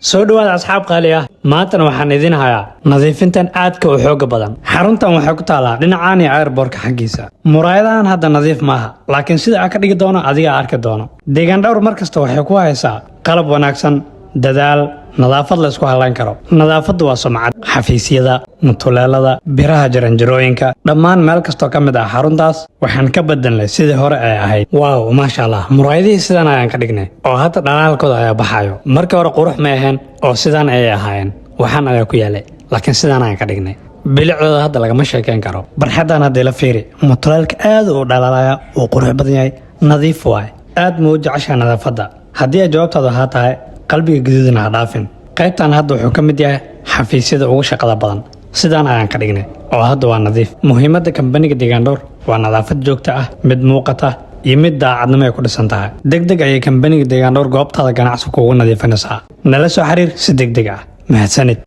soo dhawaada asxaab qaali ah maantana waxaan idin hayaa nadiifintan aadka u xoog badan xaruntan waxay ku taalaa dhinacaan iyo airportka xaggiisa muraayadahan hadda nadiif maaha laakiin sida aan ka dhigi doono adiga arki doono deegaan dhowr markasta waxay ku haysaa qalab wanaagsan dadaal nadaafad la isku halayn karo nadaafadu waa sumcad xafiisyada mutuleelada biraha jaranjarooyinka dhammaan meel kastoo ka mid ah xaruntaas waxaan ka bedelnay sidii hore ay ahayd waaw maasha allah muraayadihii sidan ayaan ka dhignay oo hadda dhalaalkooda ayaa baxayo markii hore qurux ma ahayn oo sidaan ayay ahaayeen waxaan ayaa ku yaalay laakiin sidaan ayaan ka dhignay bilicdooda hadda lagama sheekeyn karo barxadan hadda la fiiri mutuleelka aad u dhalaalaya uu qurux badan yahay nadiif waay aad ma u jeceshahay nadaafadda haddii ay jawaabtaadu ahaa tahay qalbiga gaduudana ha dhaafin qaybtan hadda wuxuu ka mid yahay xafiisyada ugu shaqada badan sidaan ayaan ka dhignay oo hadda waa nadiif muhiimadda kambaniga deegaan dhowr waa nadaafad joogto ah mid muuqata iyo mid daacadnimo ay ku dhisan tahay degdeg ayay kambaniga deegaan dhowr goobtaada ganacsi kuugu nadiifinaysaa nala soo xiriir si degdeg ah mahadsanid